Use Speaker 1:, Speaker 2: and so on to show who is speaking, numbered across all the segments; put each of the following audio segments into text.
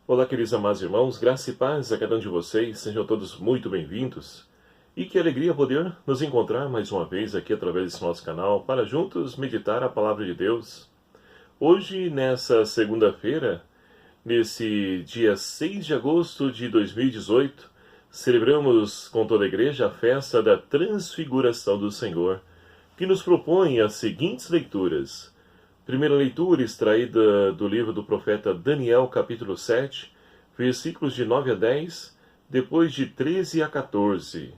Speaker 1: Olá, queridos amados irmãos, graça e paz a cada um de vocês, sejam todos muito bem-vindos. E que alegria poder nos encontrar mais uma vez aqui através desse nosso canal para juntos meditar a palavra de Deus. Hoje, nessa segunda-feira, nesse dia 6 de agosto de 2018, celebramos com toda a igreja a festa da Transfiguração do Senhor, que nos propõe as seguintes leituras. Primeira leitura extraída do livro do profeta Daniel, capítulo 7, versículos de 9 a 10, depois de 13 a 14.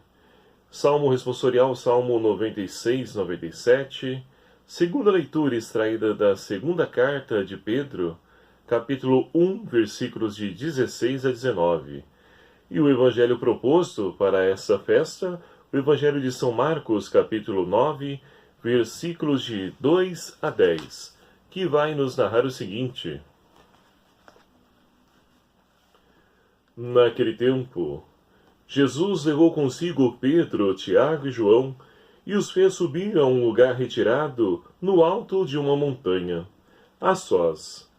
Speaker 1: Salmo responsorial, Salmo 96, 97. Segunda leitura extraída da segunda carta de Pedro, capítulo 1, versículos de 16 a 19. E o evangelho proposto para essa festa, o evangelho de São Marcos, capítulo 9, versículos de 2 a 10. Que vai nos narrar o seguinte. Naquele tempo, Jesus levou consigo Pedro, Tiago e João e os fez subir a um lugar retirado no alto de uma montanha, a sós.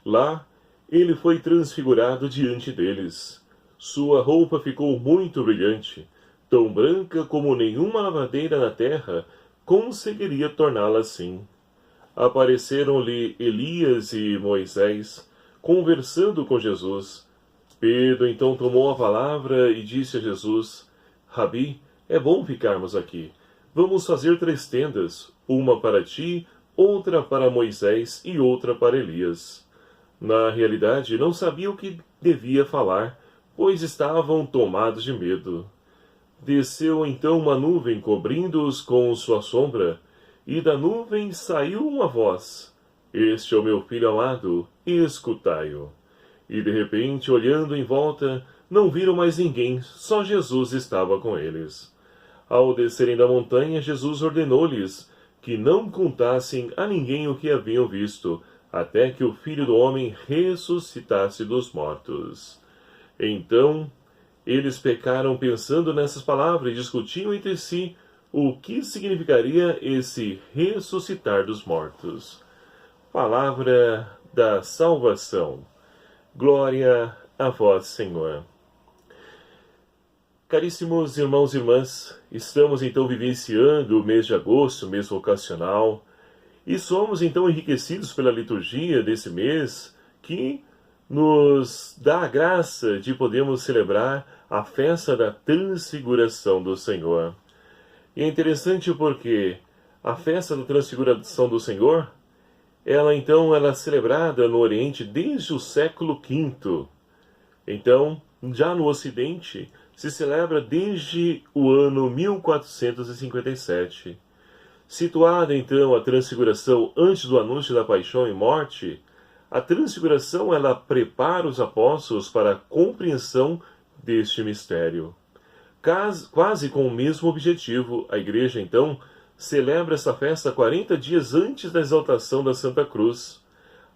Speaker 1: Lá, ele foi transfigurado diante deles. Sua roupa ficou muito brilhante, tão branca como nenhuma lavadeira na terra conseguiria torná-la assim. Apareceram-lhe Elias e Moisés, conversando com Jesus. Pedro então tomou a palavra e disse a Jesus: Rabi, é bom ficarmos aqui. Vamos fazer 3 tendas, uma para ti, outra para Moisés e outra para Elias. Na realidade, não sabia o que devia falar, pois estavam tomados de medo. Desceu então uma nuvem cobrindo-os com sua sombra, e da nuvem saiu uma voz: Este é o meu filho amado, escutai-o. E de repente, olhando em volta, não viram mais ninguém, só Jesus estava com eles. Ao descerem da montanha, Jesus ordenou-lhes que não contassem a ninguém o que haviam visto, até que o Filho do Homem ressuscitasse dos mortos. Então, eles pecaram pensando nessas palavras e discutiam entre si o que significaria esse ressuscitar dos mortos. Palavra da salvação. Glória a vós, Senhor. Caríssimos irmãos e irmãs, estamos então vivenciando o mês de agosto, o mês vocacional, e somos então enriquecidos pela liturgia desse mês, que nos dá a graça de podermos celebrar a festa da Transfiguração do Senhor. E é interessante porque a festa da Transfiguração do Senhor, ela é celebrada no Oriente desde o século V. Então, já no Ocidente, se celebra desde o ano 1457. Situada então a Transfiguração antes do anúncio da paixão e morte, a Transfiguração ela prepara os apóstolos para a compreensão deste mistério. Quase com o mesmo objetivo, a Igreja, então, celebra essa festa 40 dias antes da exaltação da Santa Cruz,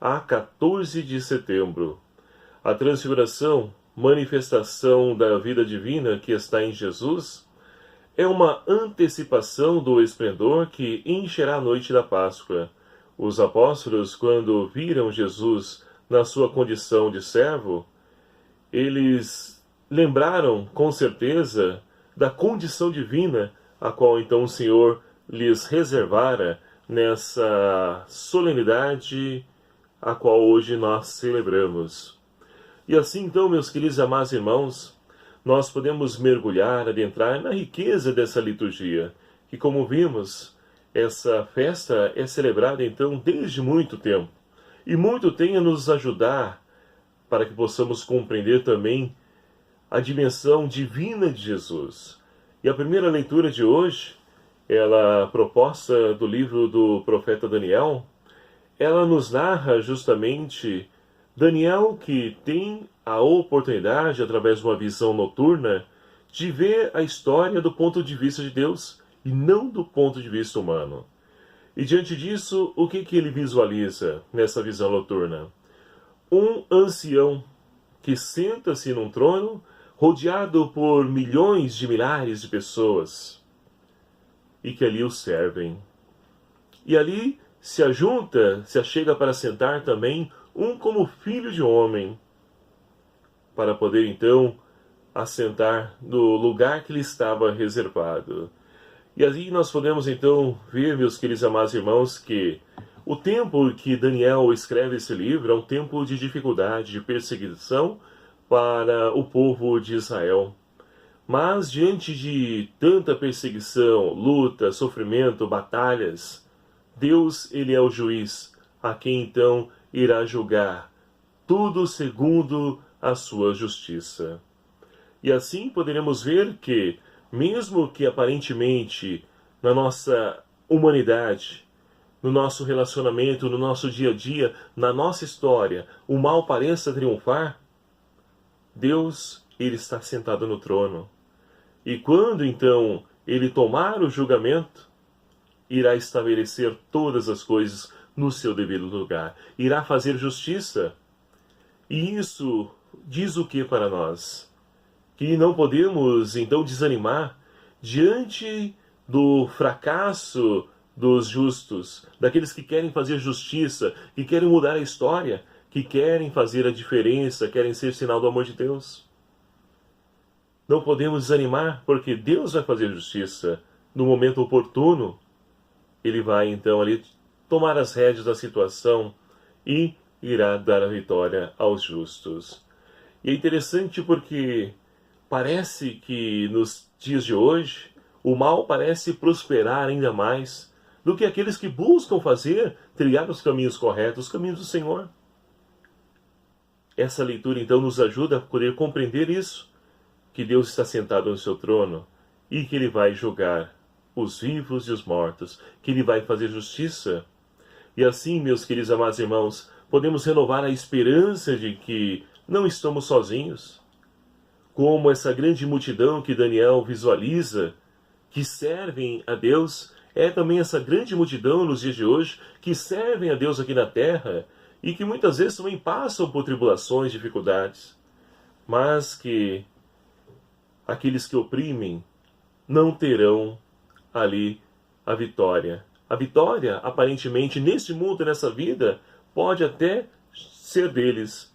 Speaker 1: a 14 de setembro. A Transfiguração, manifestação da vida divina que está em Jesus, é uma antecipação do esplendor que encherá a noite da Páscoa. Os apóstolos, quando viram Jesus na sua condição de servo, eles lembraram, com certeza, da condição divina a qual então o Senhor lhes reservara nessa solenidade a qual hoje nós celebramos. E assim então, meus queridos e amados irmãos, nós podemos mergulhar, adentrar na riqueza dessa liturgia, que, como vimos, essa festa é celebrada então desde muito tempo, e muito tem a nos ajudar para que possamos compreender também a dimensão divina de Jesus. E a primeira leitura de hoje, ela proposta do livro do profeta Daniel, ela nos narra justamente Daniel que tem a oportunidade, através de uma visão noturna, de ver a história do ponto de vista de Deus e não do ponto de vista humano. E diante disso, o que ele visualiza nessa visão noturna? Um ancião que senta-se num trono rodeado por milhões de milhares de pessoas e que ali o servem. E ali se achega para sentar também um como filho de homem. para poder então assentar no lugar que lhe estava reservado. E aí nós podemos então ver, meus queridos amados irmãos, que o tempo que Daniel escreve esse livro é um tempo de dificuldade, de perseguição para o povo de Israel. Mas diante de tanta perseguição, luta, sofrimento, batalhas, Deus, ele é o juiz, a quem então irá julgar tudo segundo a sua justiça. E assim poderemos ver que, mesmo que aparentemente na nossa humanidade, no nosso relacionamento, no nosso dia a dia, na nossa história, o mal pareça triunfar, Deus, ele está sentado no trono. E quando então ele tomar o julgamento, irá estabelecer todas as coisas no seu devido lugar. Irá fazer justiça. E isso diz o que para nós? Que não podemos então desanimar diante do fracasso dos justos, daqueles que querem fazer justiça, que querem mudar a história, que querem fazer a diferença, querem ser sinal do amor de Deus. Não podemos desanimar, porque Deus vai fazer justiça no momento oportuno. Ele vai então ali tomar as rédeas da situação e irá dar a vitória aos justos. E é interessante porque parece que nos dias de hoje o mal parece prosperar ainda mais do que aqueles que buscam trilhar os caminhos corretos, os caminhos do Senhor. Essa leitura então nos ajuda a poder compreender isso, que Deus está sentado no seu trono e que ele vai julgar os vivos e os mortos, que ele vai fazer justiça. E assim, meus queridos amados irmãos, podemos renovar a esperança de que não estamos sozinhos. Como essa grande multidão que Daniel visualiza, que servem a Deus, é também essa grande multidão nos dias de hoje que servem a Deus aqui na terra e que muitas vezes também passam por tribulações, dificuldades, mas que aqueles que oprimem não terão ali a vitória. A vitória, aparentemente, neste mundo, nessa vida, pode até ser deles,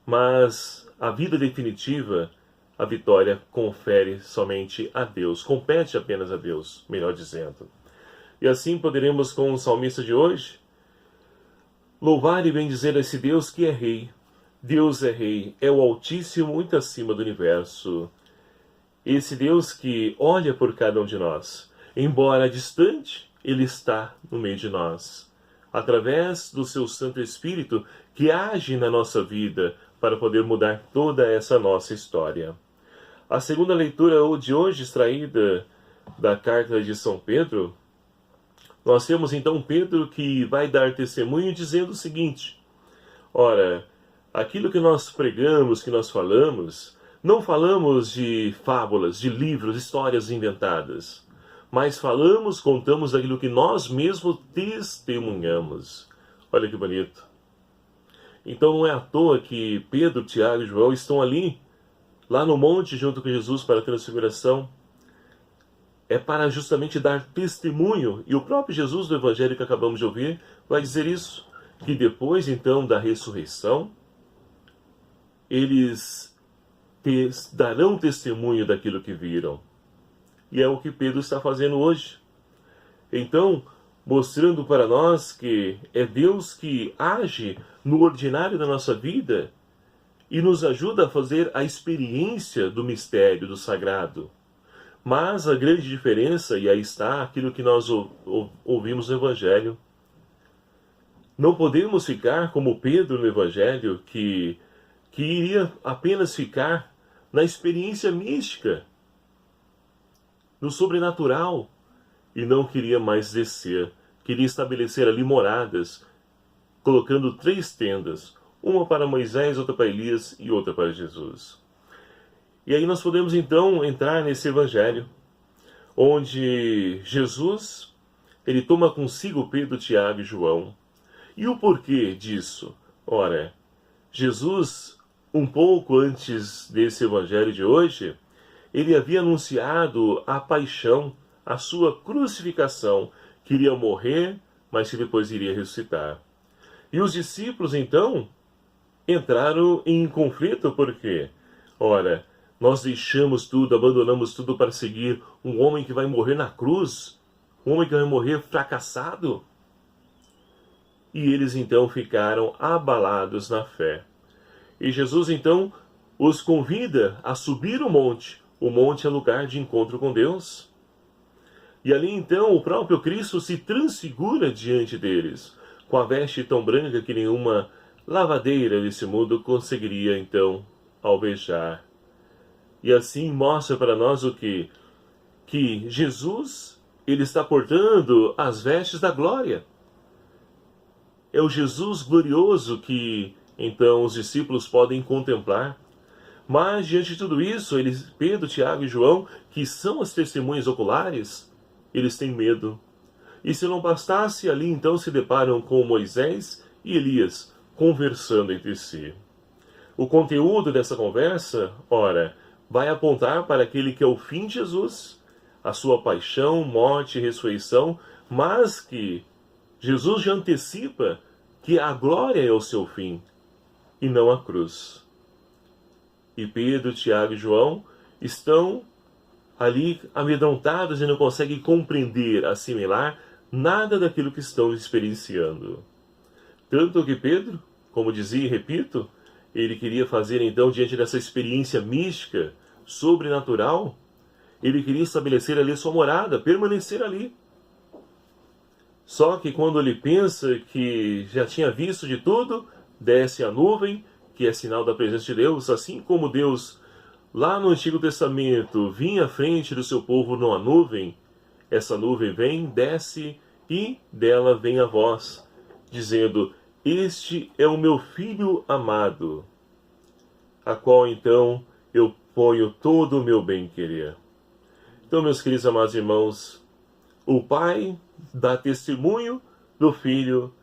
Speaker 1: mas a vida definitiva, a vitória confere somente a Deus, compete apenas a Deus, melhor dizendo. E assim poderemos, com o salmista de hoje, louvar e bendizer esse Deus que é Rei. Deus é Rei, é o Altíssimo, muito acima do universo. Esse Deus que olha por cada um de nós. Embora distante, Ele está no meio de nós. Através do seu Santo Espírito que age na nossa vida para poder mudar toda essa nossa história. A segunda leitura de hoje, extraída da carta de São Pedro, nós temos então Pedro que vai dar testemunho dizendo o seguinte: ora, aquilo que nós pregamos, que nós falamos, não falamos de fábulas, de livros, histórias inventadas, mas falamos, contamos aquilo que nós mesmos testemunhamos. Olha que bonito. Então não é à toa que Pedro, Tiago e João estão ali, lá no monte junto com Jesus para a transfiguração. É para justamente dar testemunho, e o próprio Jesus do Evangelho que acabamos de ouvir vai dizer isso, que depois então da ressurreição, eles darão testemunho daquilo que viram. E é o que Pedro está fazendo hoje. Então, mostrando para nós que é Deus que age no ordinário da nossa vida e nos ajuda a fazer a experiência do mistério, do sagrado. Mas a grande diferença, e aí está aquilo que nós ouvimos no Evangelho, não podemos ficar como Pedro no Evangelho, que iria apenas ficar na experiência mística, no sobrenatural, e não queria mais descer, queria estabelecer ali moradas, colocando 3 tendas, uma para Moisés, outra para Elias e outra para Jesus. E aí nós podemos então entrar nesse Evangelho, onde Jesus, ele toma consigo Pedro, Tiago e João. E o porquê disso? Ora, Jesus, um pouco antes desse Evangelho de hoje, ele havia anunciado a paixão, a sua crucificação, que iria morrer, mas que depois iria ressuscitar. E os discípulos, então, entraram em conflito, por quê? Ora, nós deixamos tudo, abandonamos tudo para seguir um homem que vai morrer na cruz, um homem que vai morrer fracassado. E eles então ficaram abalados na fé. E Jesus então os convida a subir o monte. O monte é lugar de encontro com Deus. E ali então o próprio Cristo se transfigura diante deles, com a veste tão branca que nenhuma lavadeira desse mundo conseguiria então alvejar. E assim mostra para nós o que? Que Jesus, ele está portando as vestes da glória. É o Jesus glorioso que então os discípulos podem contemplar. Mas diante de tudo isso, Pedro, Tiago e João, que são as testemunhas oculares, eles têm medo. E se não bastasse, ali então se deparam com Moisés e Elias conversando entre si. O conteúdo dessa conversa, ora, vai apontar para aquele que é o fim de Jesus, a sua paixão, morte e ressurreição, mas que Jesus já antecipa que a glória é o seu fim, e não a cruz. E Pedro, Tiago e João estão ali amedrontados e não conseguem compreender, assimilar nada daquilo que estão experienciando. Tanto que Pedro, como dizia e repito, ele queria fazer então, diante dessa experiência mística, sobrenatural, ele queria estabelecer ali sua morada, permanecer ali. Só que quando ele pensa que já tinha visto de tudo, desce a nuvem, que é sinal da presença de Deus, assim como Deus, lá no Antigo Testamento, vinha à frente do seu povo numa nuvem, essa nuvem vem, desce, e dela vem a voz, dizendo: este é o meu filho amado, a qual então eu ponho todo o meu bem-querer. Então, meus queridos amados irmãos, o Pai dá testemunho do Filho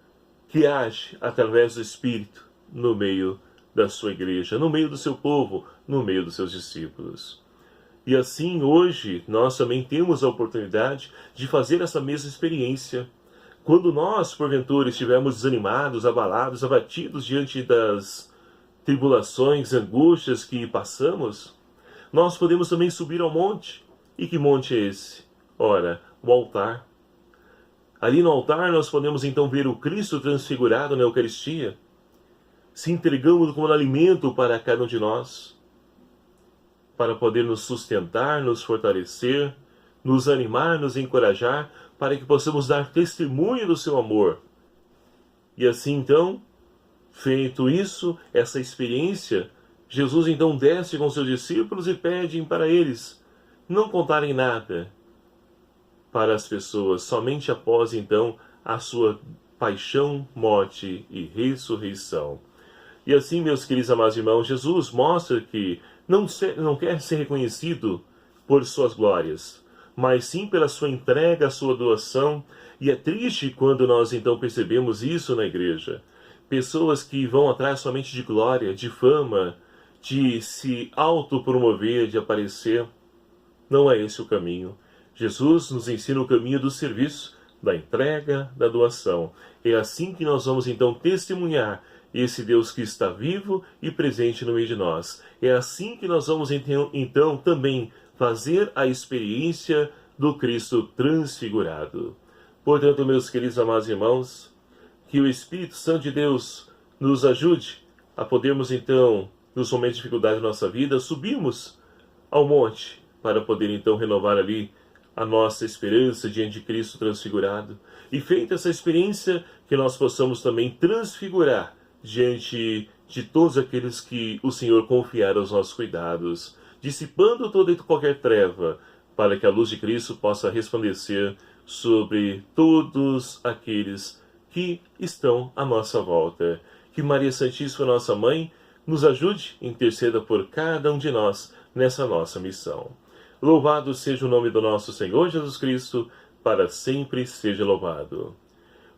Speaker 1: que age através do Espírito no meio da sua igreja, no meio do seu povo, no meio dos seus discípulos. E assim, hoje, nós também temos a oportunidade de fazer essa mesma experiência. Quando nós, porventura, estivermos desanimados, abalados, abatidos diante das tribulações, angústias que passamos, nós podemos também subir ao monte. E que monte é esse? Ora, o altar. Ali no altar nós podemos então ver o Cristo transfigurado na Eucaristia, se entregando como alimento para cada um de nós, para poder nos sustentar, nos fortalecer, nos animar, nos encorajar, para que possamos dar testemunho do seu amor. E assim então, feito isso, essa experiência, Jesus então desce com seus discípulos e pede para eles não contarem nada para as pessoas, somente após então a sua paixão, morte e ressurreição. E assim, meus queridos amados irmãos, Jesus mostra que não quer ser reconhecido por suas glórias, mas sim pela sua entrega, a sua doação. E é triste quando nós então percebemos isso na igreja. Pessoas que vão atrás somente de glória, de fama, de se autopromover, de aparecer. Não é esse o caminho. Jesus nos ensina o caminho do serviço, da entrega, da doação. É assim que nós vamos então testemunhar esse Deus que está vivo e presente no meio de nós. É assim que nós vamos então também fazer a experiência do Cristo transfigurado. Portanto, meus queridos amados irmãos, que o Espírito Santo de Deus nos ajude a podermos então, nos momentos de dificuldade da nossa vida, subirmos ao monte para poder então renovar ali a nossa esperança diante de Cristo transfigurado. E feita essa experiência, que nós possamos também transfigurar diante de todos aqueles que o Senhor confiar aos nossos cuidados, dissipando toda e qualquer treva, para que a luz de Cristo possa resplandecer sobre todos aqueles que estão à nossa volta. Que Maria Santíssima, nossa Mãe, nos ajude e interceda por cada um de nós nessa nossa missão. Louvado seja o nome do nosso Senhor Jesus Cristo, para sempre seja louvado.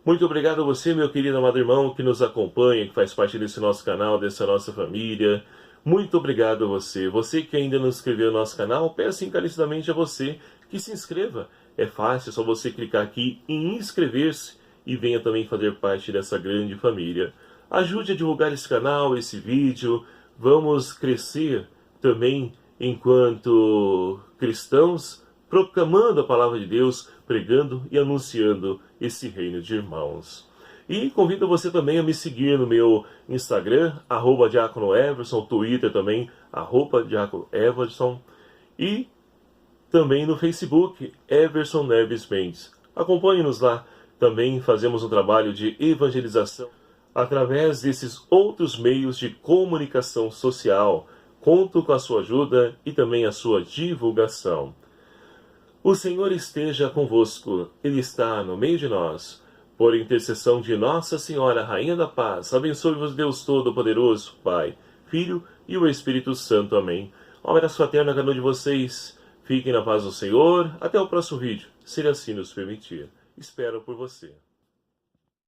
Speaker 1: Muito obrigado a você, meu querido amado irmão, que nos acompanha, que faz parte desse nosso canal, dessa nossa família. Muito obrigado a você. Você que ainda não se inscreveu no nosso canal, peço encarecidamente a você que se inscreva. É fácil, é só você clicar aqui em inscrever-se e venha também fazer parte dessa grande família. Ajude a divulgar esse canal, esse vídeo. Vamos crescer também enquanto cristãos, proclamando a palavra de Deus, pregando e anunciando esse reino de irmãos. E convido você também a me seguir no meu Instagram, @diáconoeverson, Twitter também, @diáconoeverson, e também no Facebook, Everson Neves Mendes. Acompanhe-nos lá. Também fazemos um trabalho de evangelização através desses outros meios de comunicação social. Conto com a sua ajuda e também a sua divulgação. O Senhor esteja convosco, Ele está no meio de nós. Por intercessão de Nossa Senhora, Rainha da Paz, abençoe-vos Deus Todo-Poderoso, Pai, Filho e o Espírito Santo. Amém. Um abraço fraterno a cada um de vocês. Fiquem na paz do Senhor. Até o próximo vídeo, se Ele assim nos permitir. Espero por você.